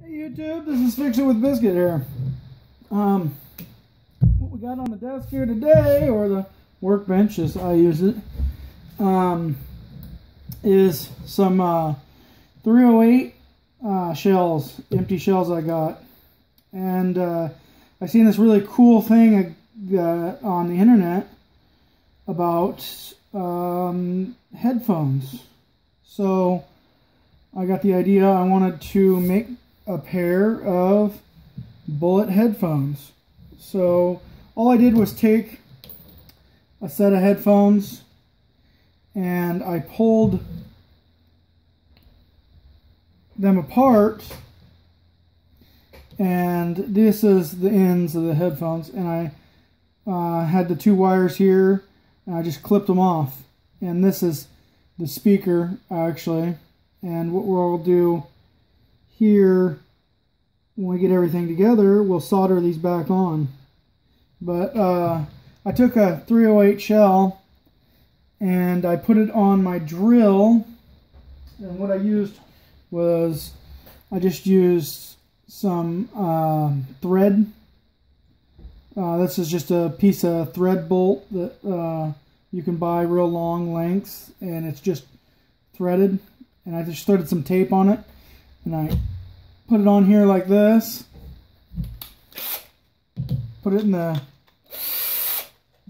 Hey YouTube, this is Fix It with Biscuit here. What we got on the desk here today, or the workbench as I use it, is some 308 shells, empty shells I got. And I seen this really cool thing on the internet about headphones. So I got the idea I wanted to make a pair of bullet headphones. So all I did was take a set of headphones and I pulled them apart, and this is the ends of the headphones, and I had the two wires here and I just clipped them off, and this is the speaker actually. And what we'll do here, when we get everything together, we'll solder these back on. But I took a 308 shell and I put it on my drill, and what I used was, I just used some thread. This is just a piece of thread bolt that you can buy real long lengths, and it's just threaded. And I just threaded some tape on it, and I put it on here like this. Put it in the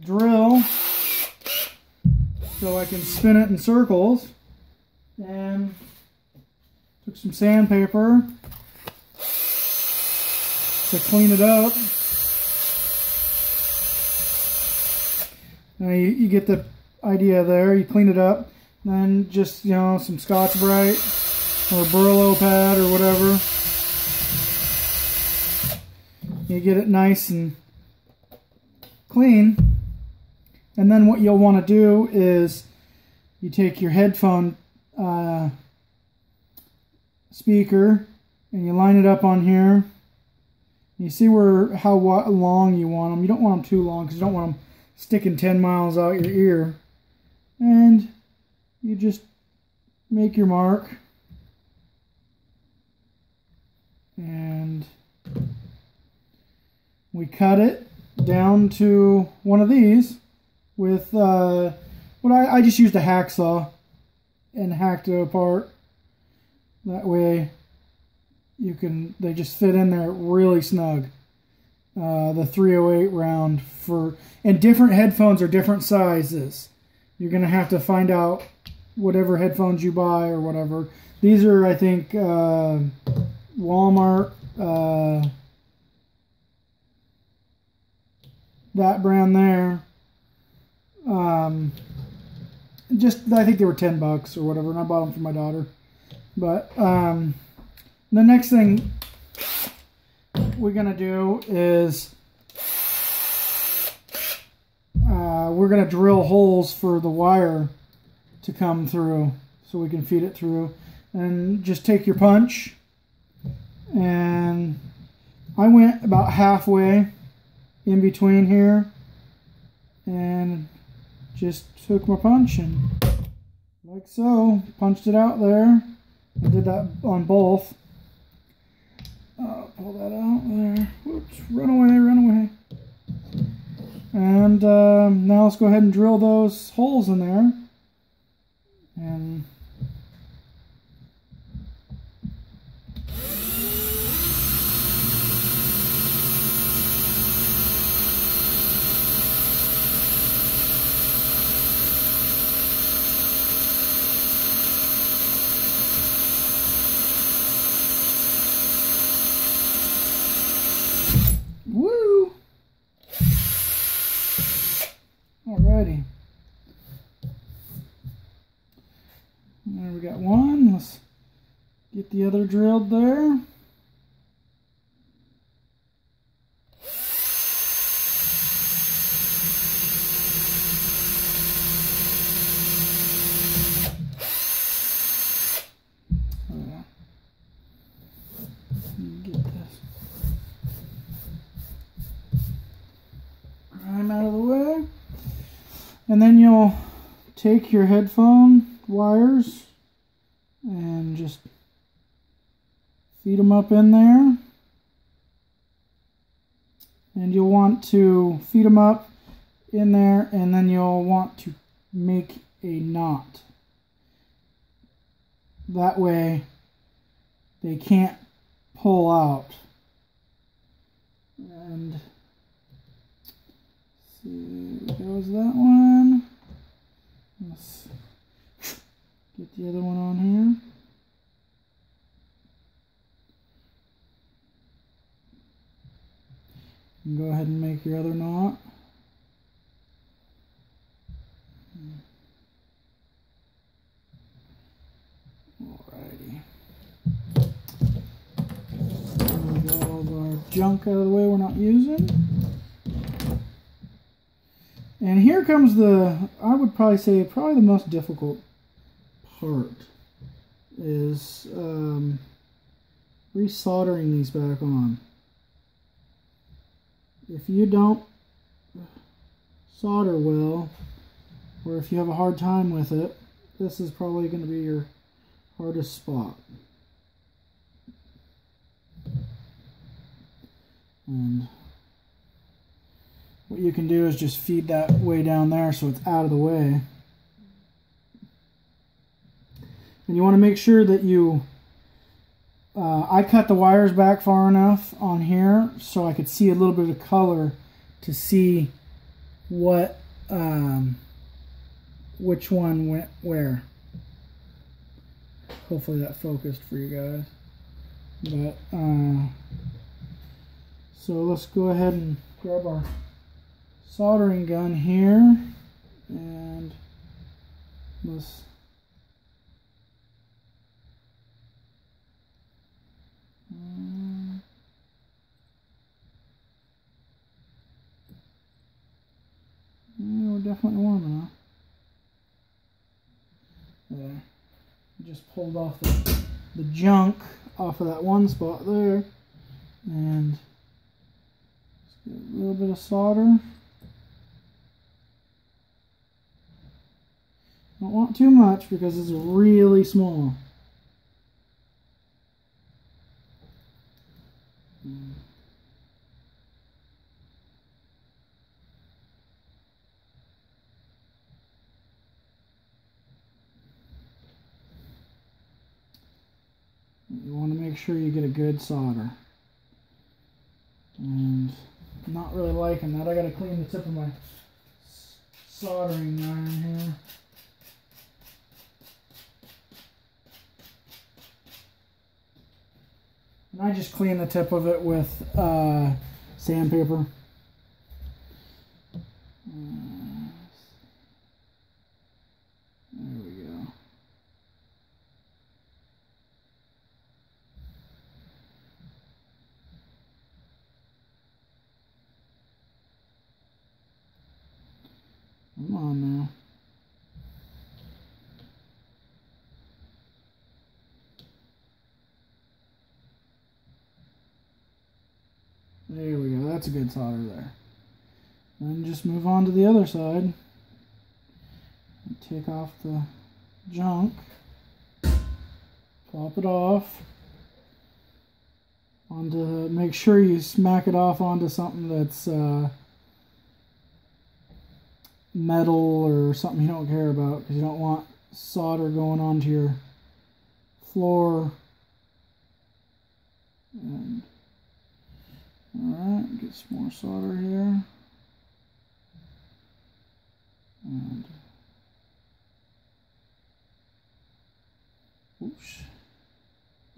drill so I can spin it in circles. And took some sandpaper to clean it up. Now you get the idea there. You clean it up. Then just, some Scotch-Brite or Brillo pad or whatever. You get it nice and clean. And then what you'll want to do is you take your headphone speaker and you line it up on here. You see how long you want them. You don't want them too long because you don't want them sticking 10 miles out your ear. And you just make your mark, and we cut it down to one of these with I just used a hacksaw and hacked it apart. That way they just fit in there really snug. The 308 round and different headphones are different sizes. You're gonna have to find out whatever headphones you buy or whatever. These are, I think, Walmart, that brand there. I think they were $10 or whatever, and I bought them for my daughter. But the next thing we're gonna do is we're gonna drill holes for the wire to come through so we can feed it through. And just take your punch, and I went about halfway in between here and just took my punch and like so punched it out there. I did that on both. Pull that out there. Whoops, run away. And now let's go ahead and drill those holes in there. And woo! Alrighty. There we got one. Let's get the other drilled there. Get this grime out of the way. And then you'll take your headphone wires and just feed them up in there. And you'll want to feed them up in there, and then you'll want to make a knot. That way they can't pull out. And see, there goes that one. Let's get the other one on here. And go ahead and make your other knot. Alrighty. We got all of our junk out of the way we're not using. And here comes I would probably say, the most difficult part is resoldering these back on. If you don't solder well, or if you have a hard time with it, this is probably going to be your hardest spot. And what you can do is just feed that way down there so it's out of the way. And you want to make sure that you I cut the wires back far enough on here so I could see a little bit of color to see what which one went where. Hopefully that focused for you guys. But so let's go ahead and grab our soldering gun here, and let's yeah, we're definitely warm enough. There. Just pulled off the junk off of that one spot there, and just get a little bit of solder. Don't want too much because it's really small. You want to make sure you get a good solder. And I'm not really liking that. I got to clean the tip of my soldering iron here. And I just clean the tip of it with sandpaper. There we go. Come on now. There we go. That's a good solder there. Then just move on to the other side. And take off the junk. Plop it off. Make sure you smack it off onto something that's metal or something you don't care about, because you don't want solder going onto your floor. And alright, get some more solder here. And oops.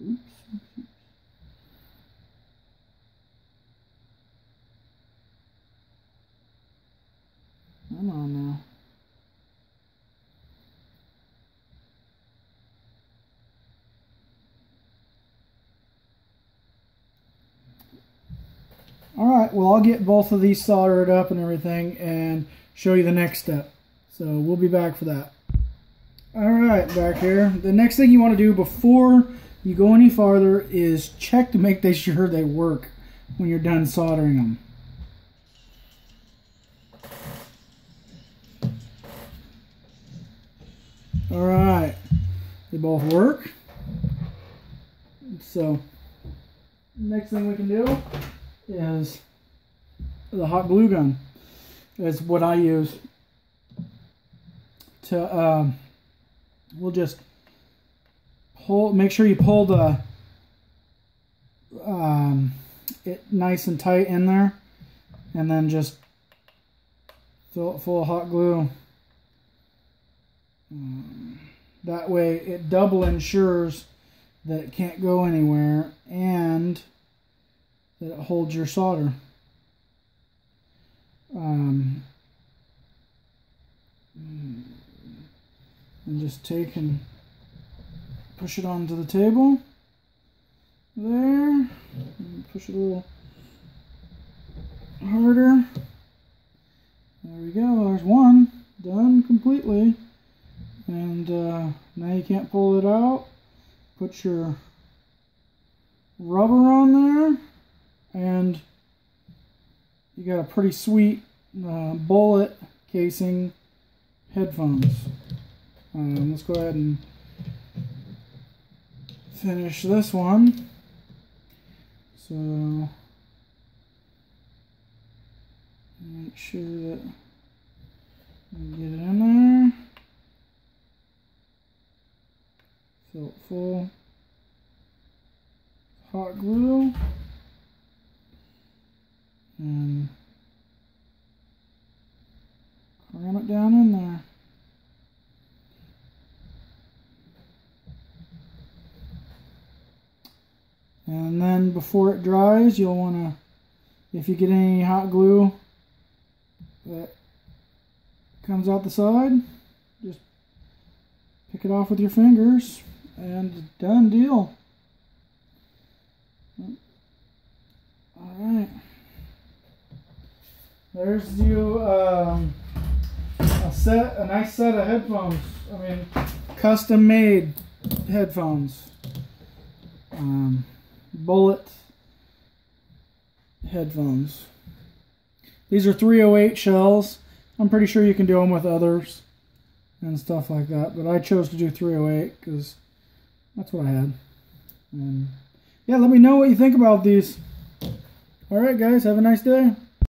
Oops. Come on now. Alright, well, I'll get both of these soldered up and everything and show you the next step. So we'll be back for that. Alright, back here. The next thing you want to do before you go any farther is check to make sure they work when you're done soldering them. Alright, they both work. So Next thing we can do is the hot glue gun. Is what I use to, we'll just pull, make sure you pull the, it nice and tight in there, and then just fill it full of hot glue. That way it double ensures that it can't go anywhere and that it holds your solder. And just take and push it onto the table there, and push it a little harder. There we go, there's one done completely. And now you can't pull it out. Put your rubber on there, and you got a pretty sweet bullet casing headphones. Let's go ahead and finish this one. So make sure that you get it in there. Fill it full hot glue, and cram it down in there. And then before it dries, you'll want to, if you get any hot glue that comes out the side, just pick it off with your fingers, and done deal. Alright. There's you a nice set of headphones. I mean, custom made headphones. Bullet headphones. These are 308 shells. I'm pretty sure you can do them with others and stuff like that, but I chose to do 308 because that's what I had. And yeah, let me know what you think about these. Alright guys, have a nice day.